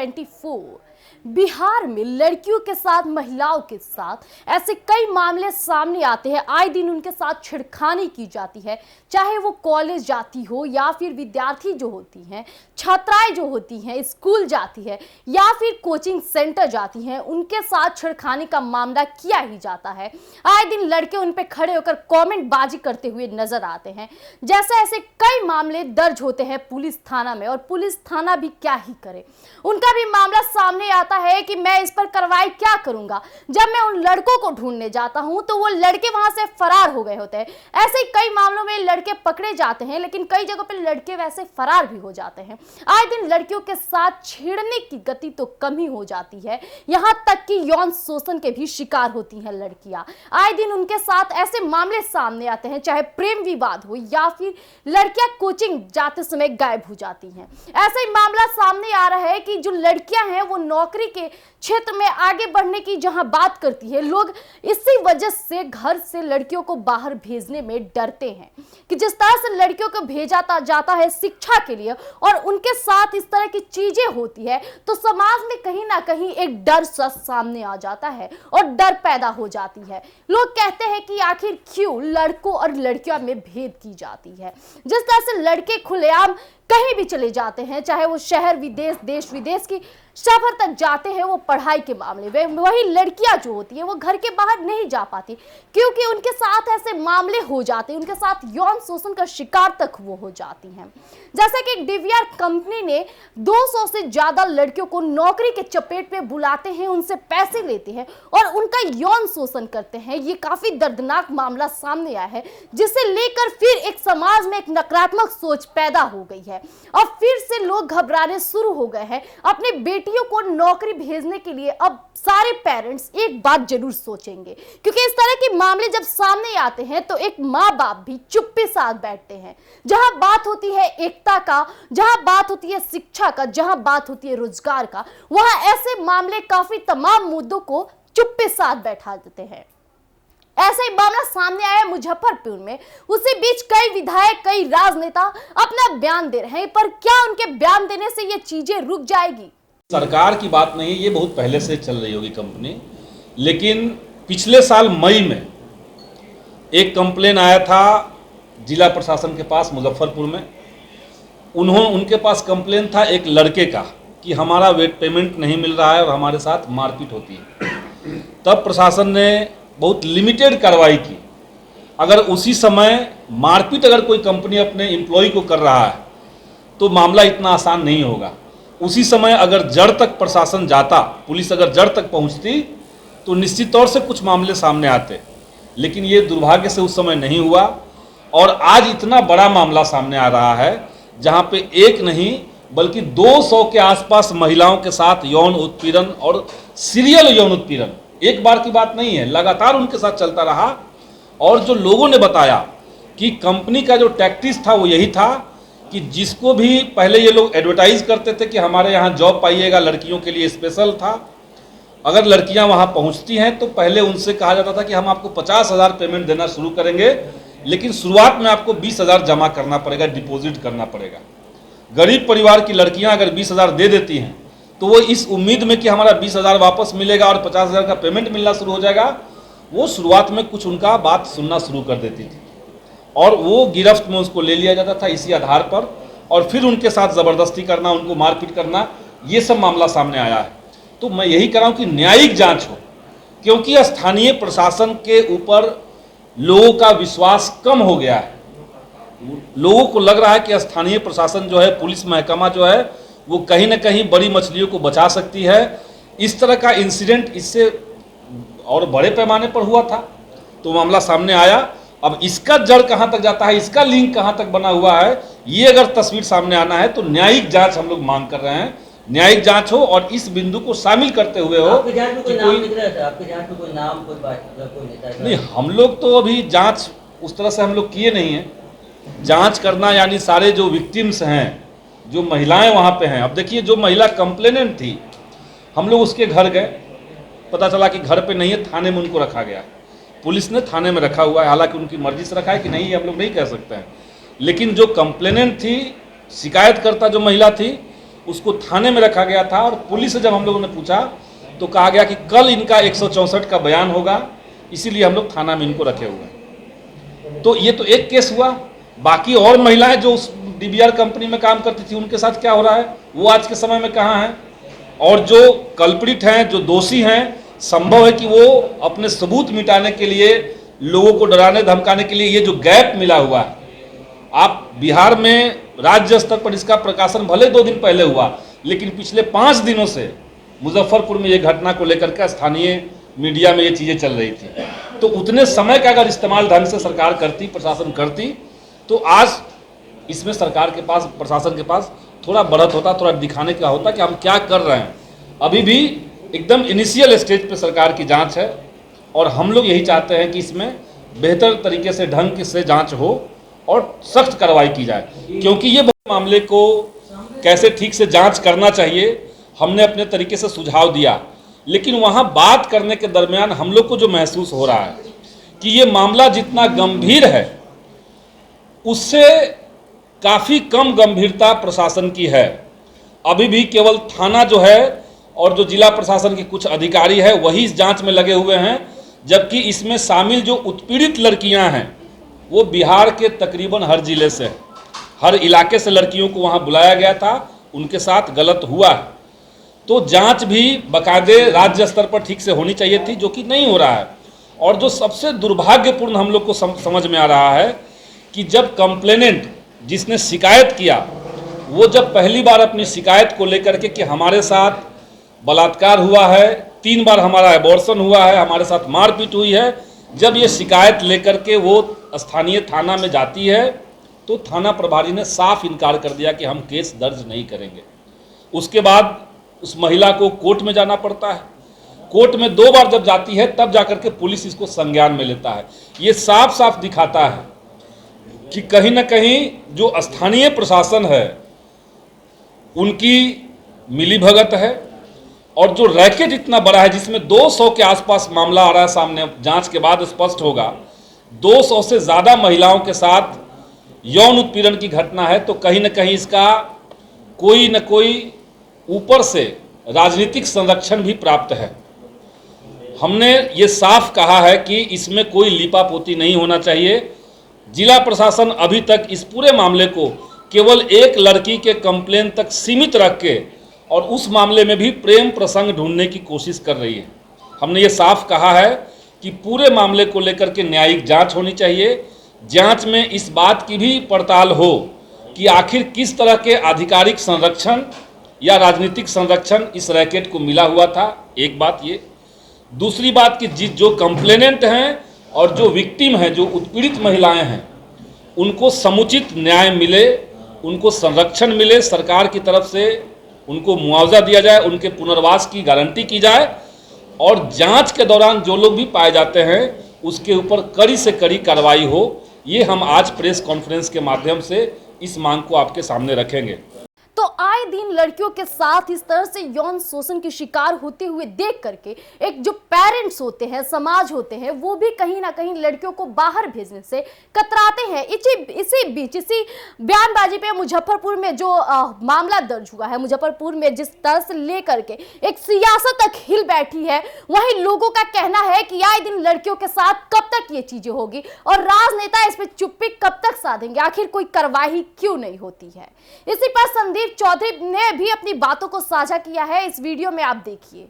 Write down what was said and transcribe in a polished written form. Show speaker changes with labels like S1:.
S1: 24। बिहार में लड़कियों के साथ महिलाओं के साथ ऐसे कई मामले सामने आते हैं। आए दिन उनके साथ छेड़खानी की जाती है, चाहे वो कॉलेज जाती हो या फिर विद्यार्थी जो होती हैं, छात्राएं जो होती हैं स्कूल जाती है या फिर कोचिंग सेंटर जाती हैं, उनके साथ छेड़खानी का मामला किया ही जाता है। आए दिन लड़के उन पे खड़े होकर कमेंट बाजी करते हुए नजर आते हैं। जैसे ऐसे कई मामले दर्ज होते हैं पुलिस थाना में, और पुलिस थाना भी क्या ही करे, उनका भी मामला सामने आता है कि मैं इस पर कार्रवाई क्या करूंगा। जब मैं उन लड़कों को ढूंढने जाता हूं तो वो लड़के वहां से फरार हो गए होते हैं। ऐसे कई मामलों में लड़के पकड़े जाते हैं, लेकिन कई जगहों पर लड़के वैसे फरार भी हो जाते हैं। आए दिन लड़कियों के साथ छेड़ने की गति तो कम ही हो जाती है, यहां तक कि यौन शोषण के भी शिकार होती हैं लड़कियां। आए दिन उनके साथ ऐसे मामले सामने आते हैं, चाहे प्रेम विवाद हो या फिर लड़कियां कोचिंग जाते समय गायब हो जाती हैं। ऐसा ही मामला सामने आ रहा है कि जो लड़कियां हैं वो नौकरी के क्षेत्र में आगे बढ़ने की जहां बात करती है, लोग इसी वजह से घर से लड़कियों को बाहर भेजने में डरते हैं कि जिस तरह से लड़कियों को भेजा जाता है शिक्षा के लिए और उनके साथ इस तरह की चीजें होती है, तो समाज में कहीं ना कहीं एक डर सा सामने आ जाता है और डर पैदा हो जाती है। लोग कहते हैं कि आखिर क्यों लड़कों और लड़कियों में भेद की जाती है। जिस तरह से लड़के खुलेआम कहीं भी चले जाते हैं, चाहे वो शहर विदेश देश विदेश की सफर तक जाते हैं वो पढ़ाई के मामले में, वही लड़कियां जो होती है वो घर के बाहर नहीं जा पाती क्योंकि उनके साथ ऐसे मामले हो जाते हैं, उनके साथ यौन शोषण का शिकार तक वो हो जाती हैं। जैसा कि डीवीआर कंपनी ने 200 से ज्यादा लड़कियों को नौकरी के चपेट में बुलाते हैं, उनसे पैसे लेते हैं और उनका यौन शोषण करते हैं। ये काफी दर्दनाक मामला सामने आया है, जिसे लेकर फिर एक समाज में एक नकारात्मक सोच पैदा हो गई है और फिर से लोग घबराने शुरू हो गए हैं। अपने बेटियों को नौकरी भेजने के लिए अब सारे पेरेंट्स एक बात जरूर सोचेंगे, क्योंकि इस तरह के मामले जब सामने आते हैं तो एक माँ बाप भी चुप्पी साथ बैठते हैं। जहां बात होती है एकता का, जहां बात होती है शिक्षा का, जहां बात होती है रोजगार का, वहां ऐसे मामले काफी तमाम मुद्दों को चुप्पी साथ बैठा देते हैं। ऐसा ही मामला सामने आया मुजफ्फरपुर में। उसी बीच कई विधायक, कई राजनेता अपना बयान दे रहे हैं, पर क्या उनके बयान देने से ये चीजें रुक जाएगी?
S2: सरकार की बात नहीं है, ये बहुत पहले से चल रही होगी कंपनी। लेकिन पिछले साल मई में एक कंप्लेन आया था जिला प्रशासन के पास मुजफ्फरपुर में। उनके पास कंप्लेन था एक लड़के का कि हमारा वेट पेमेंट नहीं मिल रहा है और हमारे साथ मारपीट होती है। तब प्रशासन ने बहुत लिमिटेड कार्रवाई की। अगर उसी समय मारपीट अगर कोई कंपनी अपने एम्प्लॉय को कर रहा है तो मामला इतना आसान नहीं होगा। उसी समय अगर जड़ तक प्रशासन जाता, पुलिस अगर जड़ तक पहुंचती तो निश्चित तौर से कुछ मामले सामने आते, लेकिन ये दुर्भाग्य से उस समय नहीं हुआ। और आज इतना बड़ा मामला सामने आ रहा है जहां पे एक नहीं बल्कि 200 के आसपास महिलाओं के साथ यौन उत्पीड़न और सीरियल यौन उत्पीड़न, एक बार की बात नहीं है, लगातार उनके साथ चलता रहा। और जो लोगों ने बताया कि कंपनी का जो टैक्टिस था वो यही था कि जिसको भी पहले ये लोग एडवर्टाइज करते थे कि हमारे यहाँ जॉब पाइएगा, लड़कियों के लिए स्पेशल था। अगर लड़कियां वहाँ पहुँचती हैं तो पहले उनसे कहा जाता था कि हम आपको 50,000 पेमेंट देना शुरू करेंगे, लेकिन शुरुआत में आपको 20,000 जमा करना पड़ेगा, डिपॉजिट करना पड़ेगा। गरीब परिवार की लड़कियाँ अगर 20,000 दे देती हैं तो वो इस उम्मीद में कि हमारा 20,000 वापस मिलेगा और 50,000 का पेमेंट मिलना शुरू हो जाएगा, वो शुरुआत में कुछ उनका बात सुनना शुरू कर देती थी और वो गिरफ्त में उसको ले लिया जाता था इसी आधार पर, और फिर उनके साथ ज़बरदस्ती करना, उनको मारपीट करना, ये सब मामला सामने आया है। तो मैं यही कह रहा हूँ कि न्यायिक जांच हो, क्योंकि स्थानीय प्रशासन के ऊपर लोगों का विश्वास कम हो गया है। लोगों को लग रहा है कि स्थानीय प्रशासन जो है, पुलिस महकमा जो है, वो कहीं ना कहीं बड़ी मछलियों को बचा सकती है। इस तरह का इंसिडेंट इससे और बड़े पैमाने पर हुआ था तो मामला सामने आया। अब इसका जड़ कहां तक जाता है, इसका लिंक कहां तक बना हुआ है, ये अगर तस्वीर सामने आना है तो न्यायिक जांच हम लोग मांग कर रहे हैं। न्यायिक जांच हो और इस बिंदु को शामिल करते हुए हो।
S3: आपके जांच में कोई नाम निकला था? आपके जांच में कोई नाम, कोई बात, कोई नेता?
S2: नहीं, हम लोग तो अभी जांच उस तरह से हम लोग किए नहीं है। जांच करना यानी सारे जो विक्टिम्स हैं, जो महिलाएं वहाँ पे हैं। अब देखिए, जो महिला कंप्लेनेंट थी, हम लोग उसके घर गए, पता चला कि घर पे नहीं है, थाने में उनको रखा गया। पुलिस ने थाने में रखा हुआ है, हालांकि उनकी मर्जी से रखा है कि नहीं ये हम लोग नहीं कह सकते हैं। लेकिन जो कंप्लेनेंट थी, शिकायतकर्ता जो महिला थी, उसको थाने में रखा गया था। और पुलिस से जब हम लोगों ने पूछा तो कहा गया कि कल इनका 164 का बयान होगा, इसीलिए हम लोग थाना में इनको रखे हुए हैं। तो ये तो एक केस हुआ। बाकी और महिलाएं जो उस डीबीआर कंपनी में काम करती थी उनके साथ क्या हो रहा है, वो आज के समय में कहाँ हैं? और जो कल्प्रिट हैं, जो दोषी हैं, संभव है कि वो अपने सबूत मिटाने के लिए, लोगों को डराने धमकाने के लिए, ये जो गैप मिला हुआ है, आप बिहार में राज्य स्तर पर इसका प्रकाशन भले 2 दिन पहले हुआ, लेकिन पिछले 5 दिनों से मुजफ्फरपुर में ये घटना को लेकर के स्थानीय मीडिया में ये चीज़ें चल रही थी। तो उतने समय का अगर इस्तेमाल ढंग से सरकार करती, प्रशासन करती, तो आज इसमें सरकार के पास, प्रशासन के पास थोड़ा बढ़त होता, थोड़ा दिखाने का होता कि हम क्या कर रहे हैं। अभी भी एकदम इनिशियल स्टेज पे सरकार की जांच है और हम लोग यही चाहते हैं कि इसमें बेहतर तरीके से, ढंग से जांच हो और सख्त कार्रवाई की जाए, क्योंकि ये मामले को कैसे ठीक से जांच करना चाहिए हमने अपने तरीके से सुझाव दिया। लेकिन वहाँ बात करने के दरमियान हम लोग को जो महसूस हो रहा है कि ये मामला जितना गंभीर है उससे काफ़ी कम गंभीरता प्रशासन की है। अभी भी केवल थाना जो है और जो जिला प्रशासन के कुछ अधिकारी है वही इस जांच में लगे हुए हैं, जबकि इसमें शामिल जो उत्पीड़ित लड़कियां हैं वो बिहार के तकरीबन हर जिले से, हर इलाके से लड़कियों को वहां बुलाया गया था, उनके साथ गलत हुआ। तो जांच भी बाकायदे राज्य स्तर पर ठीक से होनी चाहिए थी, जो कि नहीं हो रहा है। और जो सबसे दुर्भाग्यपूर्ण हम लोग को समझ में आ रहा है कि जब कंप्लेनेंट, जिसने शिकायत किया, वो जब पहली बार अपनी शिकायत को लेकर के कि हमारे साथ बलात्कार हुआ है, 3 बार हमारा एबॉर्शन हुआ है, हमारे साथ मारपीट हुई है, जब ये शिकायत लेकर के वो स्थानीय थाना में जाती है तो थाना प्रभारी ने साफ इनकार कर दिया कि हम केस दर्ज नहीं करेंगे। उसके बाद उस महिला को कोर्ट में जाना पड़ता है। कोर्ट में 2 बार जब जाती है तब जाकर के पुलिस इसको संज्ञान में लेता है। ये साफ साफ दिखाता है कि कहीं ना कहीं जो स्थानीय प्रशासन है उनकी मिलीभगत है, और जो रैकेट इतना बड़ा है जिसमें 200 के आसपास मामला आ रहा है सामने, जांच के बाद स्पष्ट होगा 200 से ज़्यादा महिलाओं के साथ यौन उत्पीड़न की घटना है। तो कहीं ना कहीं इसका कोई न कोई ऊपर से राजनीतिक संरक्षण भी प्राप्त है। हमने ये साफ कहा है कि इसमें कोई लीपापोती नहीं होना चाहिए। जिला प्रशासन अभी तक इस पूरे मामले को केवल एक लड़की के कंप्लेन तक सीमित रख के, और उस मामले में भी प्रेम प्रसंग ढूंढने की कोशिश कर रही है। हमने ये साफ कहा है कि पूरे मामले को लेकर के न्यायिक जांच होनी चाहिए। जांच में इस बात की भी पड़ताल हो कि आखिर किस तरह के आधिकारिक संरक्षण या राजनीतिक संरक्षण इस रैकेट को मिला हुआ था। एक बात ये। दूसरी बात कि जो कंप्लेनेंट हैं और जो विक्टिम हैं, जो उत्पीड़ित महिलाएं हैं, उनको समुचित न्याय मिले, उनको संरक्षण मिले, सरकार की तरफ से उनको मुआवजा दिया जाए, उनके पुनर्वास की गारंटी की जाए, और जांच के दौरान जो लोग भी पाए जाते हैं उसके ऊपर कड़ी से कड़ी कार्रवाई हो। ये हम आज प्रेस कॉन्फ्रेंस के माध्यम से इस मांग को आपके सामने रखेंगे।
S1: तो आए दिन लड़कियों के साथ इस तरह से यौन शोषण के शिकार होते हुए देख करके एक जो पेरेंट्स होते हैं, समाज होते हैं, वो भी कहीं ना कहीं लड़कियों को बाहर भेजने से कतराते हैं। इसी बीच इसी बयानबाजी पे मुजफ्फरपुर में जो मामला दर्ज हुआ है, मुजफ्फरपुर में जिस तरह से लेकर के एक सियासत तक हिल बैठी है, वहीं लोगों का कहना है कि आए दिन लड़कियों के साथ कब तक ये चीजें होगी और राजनेता इस पे चुप्पी कब तक साधेंगे, आखिर कोई कार्रवाई क्यों नहीं होती है। इसी पर संदीप चौधरी ने भी अपनी बातों को साझा किया है, इस वीडियो में आप देखिए।